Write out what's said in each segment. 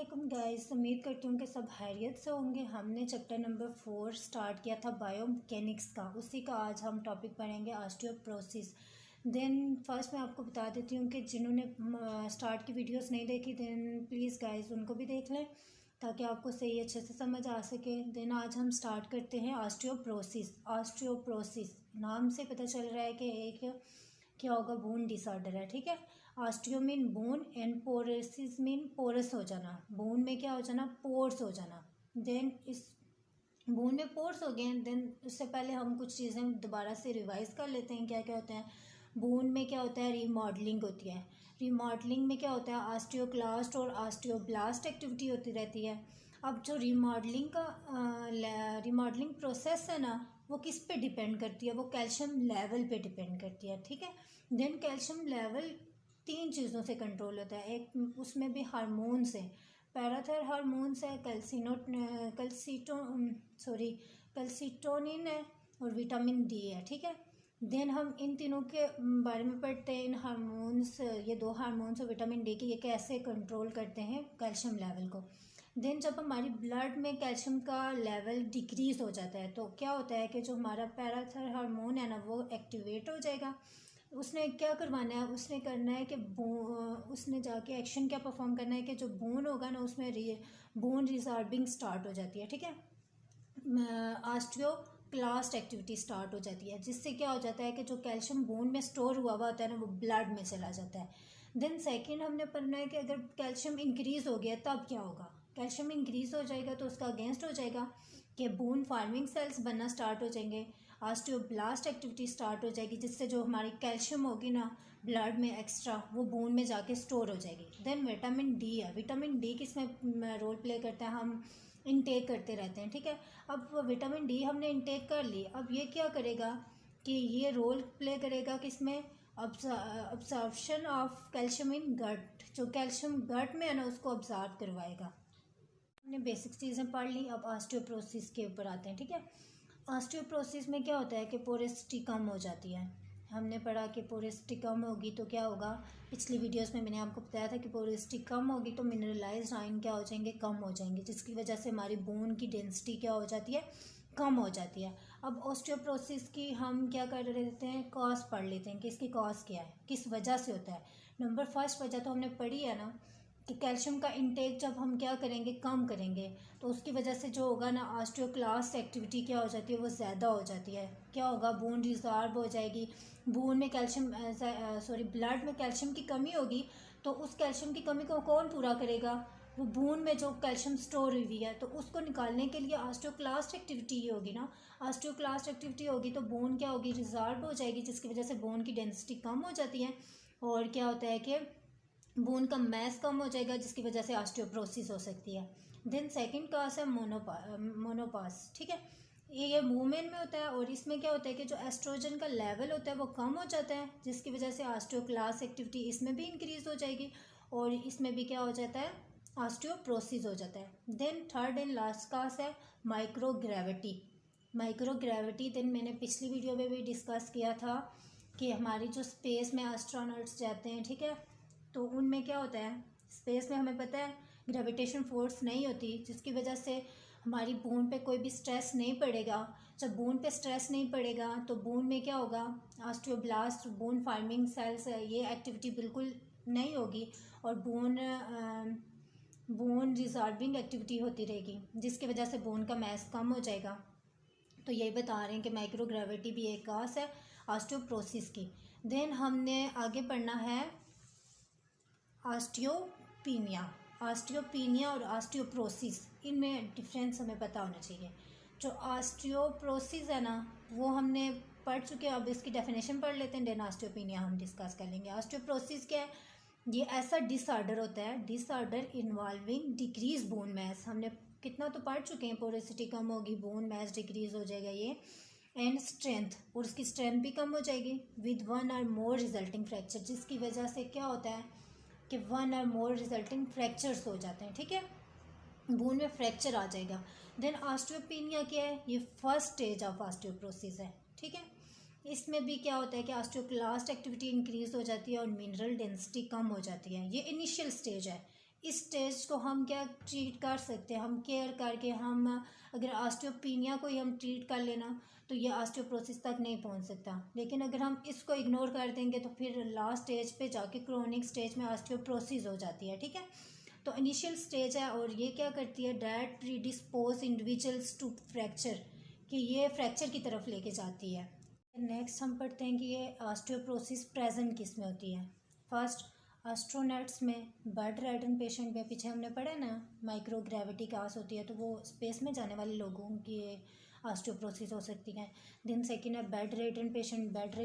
वालेकुम गाइस, उम्मीद करती हूँ कि सब खैरियत से होंगे। हमने चैप्टर नंबर 4 स्टार्ट किया था बायोमैकेनिक्स का, उसी का आज हम टॉपिक पढ़ेंगे ऑस्टियोपोरोसिस। देन फर्स्ट मैं आपको बता देती हूँ कि जिन्होंने स्टार्ट की वीडियोस नहीं देखी देन प्लीज़ गाइस उनको भी देख लें ताकि आपको सही अच्छे से समझ आ सके। देन आज हम स्टार्ट करते हैं ऑस्टियोपोरोसिस। ऑस्टियोपोरोसिस नाम से पता चल रहा है कि एक क्या होगा, बोन डिसऑर्डर है। ठीक है, osteo mean bone and porosis mean porous हो जाना। बोन में क्या हो जाना, पोर्स हो जाना। देन इस बोन में पोर्स हो गए। देन उससे पहले हम कुछ चीज़ें दोबारा से रिवाइज कर लेते हैं क्या क्या होता है। बोन में क्या होता है, रीमॉडलिंग होती है। रीमॉडलिंग में क्या होता है, ऑस्टियोक्लास्ट और ऑस्टियोब्लास्ट एक्टिविटी होती रहती है। अब जो रीमॉडलिंग प्रोसेस है ना, वो किस पे डिपेंड करती है, वो कैल्शियम लेवल पे डिपेंड करती है। ठीक है, देन कैल्शियम लेवल 3 चीज़ों से कंट्रोल होता है। एक उसमें भी हार्मोन से, पैराथायर हार्मोन्स है, कैल्सिटोनिन है और विटामिन डी है। ठीक है, देन हम इन तीनों के बारे में पढ़ते हैं। इन हार्मोन्स, ये 2 हार्मोन्स और विटामिन डी के, ये कैसे कंट्रोल करते हैं कैल्शियम लेवल को। देन जब हमारी ब्लड में कैल्शियम का लेवल डिक्रीज़ हो जाता है तो क्या होता है कि जो हमारा पैराथायर हार्मोन है ना, वो एक्टिवेट हो जाएगा। उसने क्या करवाना है, उसने करना है कि उसने जाके एक्शन क्या परफॉर्म करना है कि जो बोन होगा ना, उसमें बोन रिजॉर्बिंग स्टार्ट हो जाती है। ठीक है, ऑस्टियोक्लास्ट एक्टिविटी स्टार्ट हो जाती है, जिससे क्या हो जाता है कि जो कैल्शियम बोन में स्टोर हुआ होता है ना, वो ब्लड में चला जाता है। देन सेकेंड हमने पढ़ना है कि अगर कैल्शियम इंक्रीज़ हो गया तब क्या होगा। कैल्शियम इंक्रीज़ हो जाएगा तो उसका अगेंस्ट हो जाएगा कि बोन फार्मिंग सेल्स बनना स्टार्ट हो जाएंगे, ऑस्टियोब्लास्ट एक्टिविटी स्टार्ट हो जाएगी, जिससे जो हमारी कैल्शियम होगी ना ब्लड में एक्स्ट्रा, वो बोन में जाके स्टोर हो जाएगी। देन विटामिन डी है। विटामिन डी किसमें रोल प्ले करता है, हम इनटेक करते रहते हैं। ठीक है, अब विटामिन डी हमने इनटेक कर ली, अब ये क्या करेगा कि ये रोल प्ले करेगा किसमें, अब्जॉर्प्शन ऑफ कैल्शियम इन गट। जो कैल्शियम गट में है ना, उसको अब्जॉर्ब करवाएगा। हमने बेसिक चीज़ें पढ़ ली, अब ऑस्टियोपोरोसिस के ऊपर आते हैं। ठीक है, ऑस्टियोपोरोसिस में क्या होता है कि पोरेसिटी कम हो जाती है। हमने पढ़ा कि पोरेसिटी कम होगी तो क्या होगा, पिछली वीडियोस में मैंने आपको बताया था कि पोरेसिटी कम होगी तो मिनरलाइज्ड आयन क्या हो जाएंगे, कम हो जाएंगे, जिसकी वजह से हमारी बोन की डेंसिटी क्या हो जाती है, कम हो जाती है। अब ऑस्टियोपोरोसिस की हम क्या कर लेते हैं, कॉज पढ़ लेते हैं कि इसकी कॉज क्या है, किस वजह से होता है। नंबर फर्स्ट वजह तो हमने पढ़ी है ना कि कैल्शियम का इंटेक जब हम क्या करेंगे, कम करेंगे, तो उसकी वजह से जो होगा ना, ऑस्टियोक्लास्ट एक्टिविटी क्या हो जाती है, वो ज़्यादा हो जाती है। क्या होगा, बोन रिजॉर्ब हो जाएगी। बोन में कैल्शियम ब्लड में कैल्शियम की कमी होगी, तो उस कैल्शियम की कमी को कौन पूरा करेगा, वो बोन में जो कैल्शियम स्टोर हुई है, तो उसको निकालने के लिए ऑस्टियोक्लास्ट एक्टिविटी ही होगी ना। ऑस्टियोक्लास्ट एक्टिविटी होगी तो बोन क्या होगी, रिजॉर्ब हो जाएगी, जिसकी वजह से बोन की डेंसिटी कम हो जाती है और क्या होता है कि बोन का मैस कम हो जाएगा, जिसकी वजह से ऑस्टियोपोरोसिस हो सकती है। देन सेकंड काज है मोनोपास। ठीक है, ये वुमेन में होता है और इसमें क्या होता है कि जो एस्ट्रोजन का लेवल होता है वो कम हो जाता है, जिसकी वजह से ऑस्टियोक्लास्ट एक्टिविटी इसमें भी इंक्रीज हो जाएगी और इसमें भी क्या हो जाता है, ऑस्टियोपोरोसिस हो जाता है। देन थर्ड एंड लास्ट काज है माइक्रोग्रेविटी। माइक्रोग्रेविटी देन मैंने पिछली वीडियो में भी डिस्कस किया था कि हमारी जो स्पेस में एस्ट्रोनॉट्स जाते हैं, ठीक है, तो उनमें क्या होता है, स्पेस में हमें पता है ग्रेविटेशन फोर्स नहीं होती, जिसकी वजह से हमारी बोन पे कोई भी स्ट्रेस नहीं पड़ेगा। जब बोन पे स्ट्रेस नहीं पड़ेगा तो बोन में क्या होगा, ऑस्टियोब्लास्ट बोन फार्मिंग सेल्स, ये एक्टिविटी बिल्कुल नहीं होगी और बोन रिजॉर्बिंग एक्टिविटी होती रहेगी, जिसकी वजह से बोन का मैस कम हो जाएगा। तो यही बता रहे हैं कि माइक्रोग्रेविटी भी एक काज है ऑस्टियोपोरोसिस की। देन हमने आगे पढ़ना है ऑस्टियोपीनिया और ऑस्टियोपोरोसिस, इनमें डिफरेंस हमें पता होना चाहिए। जो ऑस्टियोपोरोसिस है ना, वो हमने पढ़ चुके हैं, अब इसकी डेफिनेशन पढ़ लेते हैं, देन ऑस्टियोपीनिया हम डिस्कस कर लेंगे। ऑस्टियोपोरोसिस क्या है, ये ऐसा डिसऑर्डर होता है, disorder involving decrease bone mass. हमने कितना तो पढ़ चुके हैं, पोरेसिटी कम होगी, बोन मैस डिक्रीज हो जाएगा ये, एंड स्ट्रेंथ, और उसकी स्ट्रेंथ भी कम हो जाएगी विद 1 और मोर रिजल्टिंग फ्रैक्चर, जिसकी वजह से क्या होता है कि 1 और मोर रिजल्टिंग फ्रैक्चर्स हो जाते हैं। ठीक है, बोन में फ्रैक्चर आ जाएगा। देन ऑस्टियोपीनिया क्या है, ये फर्स्ट स्टेज ऑफ ऑस्टियोपोरोसिस है। ठीक है, इसमें भी क्या होता है कि ऑस्टियोक्लास्ट एक्टिविटी इंक्रीज हो जाती है और मिनरल डेंसिटी कम हो जाती है। ये इनिशियल स्टेज है, इस स्टेज को हम क्या ट्रीट कर सकते हैं, हम केयर करके हम अगर ऑस्टियोपीनिया को ही हम ट्रीट कर लेना तो ये ऑस्टियोप्रोसिस तक नहीं पहुंच सकता। लेकिन अगर हम इसको इग्नोर कर देंगे तो फिर लास्ट स्टेज पे जाके क्रोनिक स्टेज में ऑस्टियोप्रोसिस हो जाती है, ठीक है। तो इनिशियल स्टेज है और ये क्या करती है, that predispose individuals to fracture, कि ये फ्रैक्चर की तरफ लेके जाती है। नेक्स्ट हम पढ़ते हैं कि ये ऑस्टियोप्रोसिस प्रेजेंट किस में होती है। फर्स्ट, एस्ट्रोनॉट्स में, बेड राइडन पेशेंट में, पीछे हमने पढ़ा ना माइक्रो ग्रेविटी कास होती है तो वो स्पेस में जाने वाले लोगों की ऑस्टियोप्रोसिस हो सकती है। देन सेकेंड है बेड रेडन पेशेंट। बेड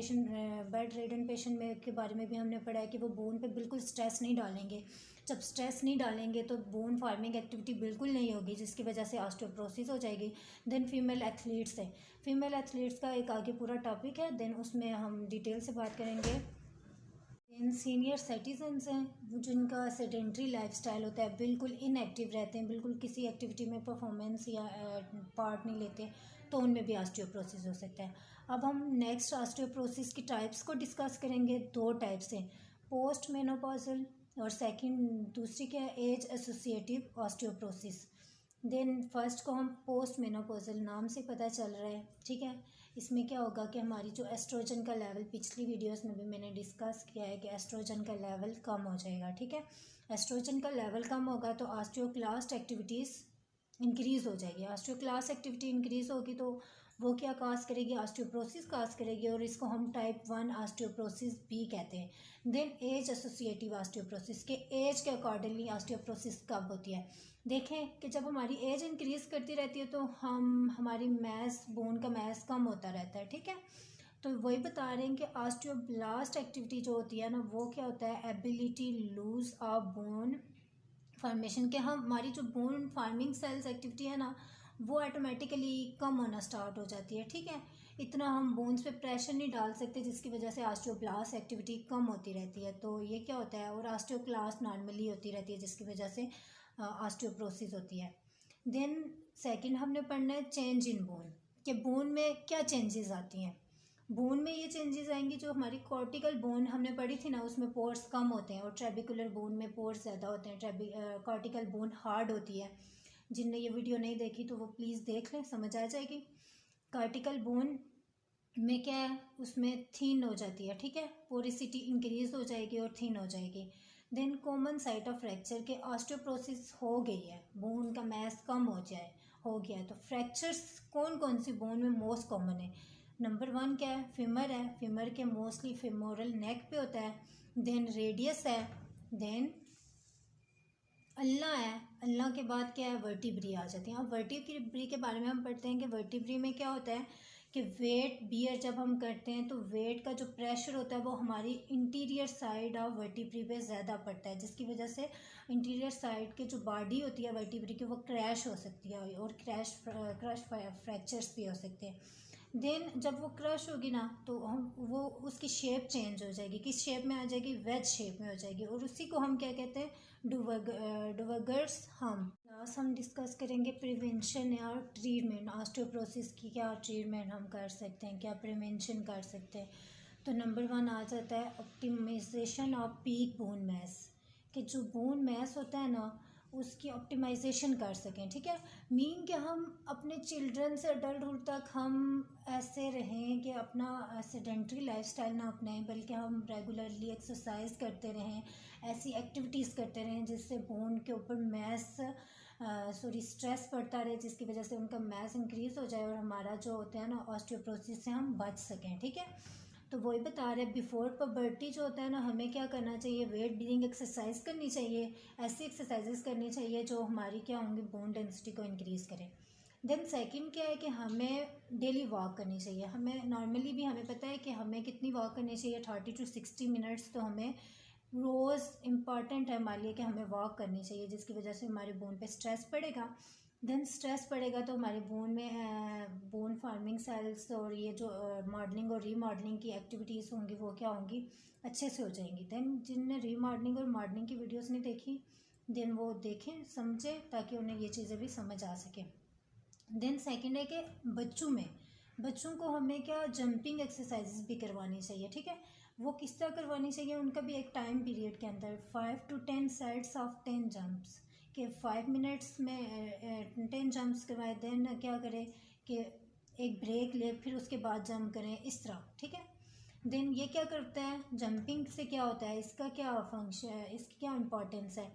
रेडन पेशेंट में के बारे में भी हमने पढ़ा है कि वो बोन पे बिल्कुल स्ट्रेस नहीं डालेंगे। जब स्ट्रेस नहीं डालेंगे तो बोन फार्मिंग एक्टिविटी बिल्कुल नहीं होगी, जिसकी वजह से ऑस्टियोप्रोसिस हो जाएगी। देन फीमेल एथलीट्स है, फीमेल एथलीट्स का एक आगे पूरा टॉपिक है, देन उसमें हम डिटेल से बात करेंगे। देन सीनियर सिटीजन्स हैं जिनका सेडेंट्री लाइफस्टाइल होता है, बिल्कुल इनएक्टिव रहते हैं, बिल्कुल किसी एक्टिविटी में परफॉर्मेंस या पार्ट नहीं लेते, तो उनमें भी ऑस्टियोप्रोसिस हो सकता है। अब हम नेक्स्ट ऑस्टियोप्रोसिस की टाइप्स को डिस्कस करेंगे। दो टाइप्स हैं, पोस्ट मेनोपॉजल और सेकंड दूसरी क्या है, age associative osteoporosis. Then first को हम पोस्ट मेनोपॉजल, नाम से पता चल रहा है, ठीक है। इसमें क्या होगा कि हमारी जो एस्ट्रोजन का लेवल, पिछली वीडियोस में भी मैंने डिस्कस किया है कि एस्ट्रोजन का लेवल कम हो जाएगा, ठीक है। एस्ट्रोजन का लेवल कम होगा तो ऑस्टियोक्लास्ट एक्टिविटीज़ इंक्रीज़ हो जाएगी। ऑस्टियोक्लास्ट एक्टिविटी इंक्रीज़ होगी तो वो क्या काज करेगी, ऑस्टियोप्रोसिस काज करेगी, और इसको हम टाइप 1 ऑस्टियोप्रोसिस भी कहते हैं। देन एज एसोसिएटिव ऑस्टियोप्रोसिस, के एज के अकॉर्डिंगली ऑस्टियोप्रोसिस कब होती है। देखें कि जब हमारी एज इंक्रीज़ करती रहती है तो हमारी मैस, बोन का मैस कम होता रहता है, ठीक है। तो वही बता रहे हैं कि ऑस्टियोब्लास्ट एक्टिविटी जो होती है ना, वो क्या होता है, ability lose of bone formation, के हमारी जो बोन फार्मिंग सेल्स एक्टिविटी है ना वो ऑटोमेटिकली कम होना स्टार्ट हो जाती है, ठीक है। इतना हम बोन्स पे प्रेशर नहीं डाल सकते, जिसकी वजह से ऑस्टियोब्लास्ट एक्टिविटी कम होती रहती है, तो ये क्या होता है, और ऑस्टियोक्लास्ट नॉर्मली होती रहती है, जिसकी वजह से ऑस्टियोप्रोसिस होती है। देन सेकंड हमने पढ़ना है चेंज इन बोन, कि बोन में क्या चेंजेस आती हैं। बोन में ये चेंजेस आएंगी, जो हमारी कॉर्टिकल बोन हमने पढ़ी थी ना उसमें पोर्स कम होते हैं और ट्रेबिकुलर बोन में पोर्स ज़्यादा होते हैं। कॉर्टिकल बोन हार्ड होती है, जिनने ये वीडियो नहीं देखी तो वो प्लीज़ देख लें, समझ आ जाएगी। कॉर्टिकल बोन में क्या है, उसमें थीन हो जाती है, ठीक है, पोरिसिटी इंक्रीज हो जाएगी और थीन हो जाएगी। Then common site of fracture, के ऑस्टियोप्रोसिस हो गई है, बोन का मैस कम हो गया है, तो फ्रैक्चर्स कौन कौन सी बोन में मोस्ट कॉमन है। नंबर 1 क्या है, फीमर है, फीमर के मोस्टली फेमोरल नेक पे होता है। देन रेडियस है, देन अल्ला है, अल्ला के बाद क्या है, वर्टिब्री आ जाती है। अब वर्टिब्री के बारे में हम पढ़ते हैं कि वर्टिब्री में क्या होता है कि वेट बियर जब हम करते हैं तो वेट का जो प्रेशर होता है वो हमारी इंटीरियर साइड ऑफ वर्टिब्री पे ज़्यादा पड़ता है, जिसकी वजह से इंटीरियर साइड के जो बॉडी होती है वर्टिब्री की वो क्रैश हो सकती है और क्रश फ्रैक्चर्स भी हो सकते हैं। देन जब वो क्रश होगी ना तो हम वो उसकी शेप चेंज हो जाएगी, किस शेप में आ जाएगी, वेज शेप में हो जाएगी, और उसी को हम क्या कहते हैं, डुवगर्स हम। लास्ट हम डिस्कस करेंगे प्रिवेंशन या ट्रीटमेंट, ऑस्टियोप्रोसिस की क्या ट्रीटमेंट हम कर सकते हैं, क्या प्रिवेंशन कर सकते हैं। तो नंबर 1 आ जाता है optimisation of peak bone mass, कि जो बोन मैस होता है ना उसकी ऑप्टिमाइजेशन कर सकें, ठीक है। मीन कि हम अपने चिल्ड्रन से अडल्टहुड तक हम ऐसे रहें कि अपना सेडेंट्री लाइफस्टाइल ना अपनाएं, बल्कि हम रेगुलरली एक्सरसाइज करते रहें, ऐसी एक्टिविटीज़ करते रहें जिससे बोन के ऊपर स्ट्रेस पड़ता रहे, जिसकी वजह से उनका मैस इंक्रीज़ हो जाए और हमारा जो होता है ना ऑस्टियोप्रोसिस से हम बच सकें, ठीक है। तो वही बता रहे हैं, बिफोर पबर्टी जो होता है ना हमें क्या करना चाहिए, वेट बेयरिंग एक्सरसाइज करनी चाहिए, ऐसी एक्सरसाइजेस करनी चाहिए जो हमारी क्या होंगी, बोन डेंसिटी को इंक्रीज़ करें। देन सेकंड क्या है कि हमें डेली वॉक करनी चाहिए। हमें नॉर्मली भी हमें पता है कि हमें कितनी वॉक करनी चाहिए, 30 to 60 मिनट्स तो हमें रोज़ इम्पॉर्टेंट है हमारे लिए कि हमें वॉक करनी चाहिए, जिसकी वजह से हमारे बोन पे स्ट्रेस पड़ेगा। देन स्ट्रेस पड़ेगा तो हमारे बोन में बोन फार्मिंग सेल्स और ये जो मॉडलिंग और रीमॉडलिंग की एक्टिविटीज़ होंगी वो क्या होंगी, अच्छे से हो जाएंगी। देन जिनने रीमॉडलिंग और मॉडलिंग की वीडियोस नहीं देखी देन वो देखें समझें, ताकि उन्हें ये चीज़ें भी समझ आ सकें। देन सेकंड है कि बच्चों को हमें क्या जंपिंग एक्सरसाइजेस भी करवानी चाहिए, ठीक है। वो किस तरह करवानी चाहिए, उनका भी एक टाइम पीरियड के अंदर 5 to 10 सेट्स ऑफ 10 जंप्स के 5 मिनट्स में 10 जंप्स करवाए, देन क्या करें कि एक ब्रेक ले, फिर उसके बाद जंप करें, इस तरह, ठीक है। देन ये क्या करता है, जंपिंग से क्या होता है, इसका क्या फंक्शन है, इसकी क्या इंपॉर्टेंस है,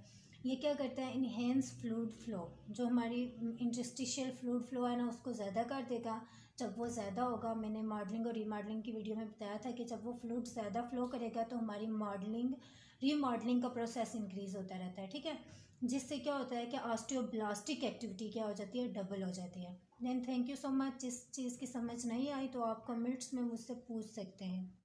ये क्या करता है, इन्हेंस फ्लूइड फ्लो, जो हमारी इंटरस्टिशियल फ्लूइड फ्लो है ना, उसको ज़्यादा कर देगा। जब वो ज़्यादा होगा, मैंने मॉडलिंग और रीमॉडलिंग की वीडियो में बताया था कि जब वो फ्लूइड ज़्यादा फ्लो करेगा तो हमारी मॉडलिंग रीमॉडलिंग का प्रोसेस इंक्रीज़ होता रहता है, ठीक है। जिससे क्या होता है कि ऑस्टियोब्लास्टिक एक्टिविटी क्या हो जाती है, डबल हो जाती है। Then thank you so much. जिस चीज़ की समझ नहीं आई तो आप कमेंट्स में मुझसे पूछ सकते हैं।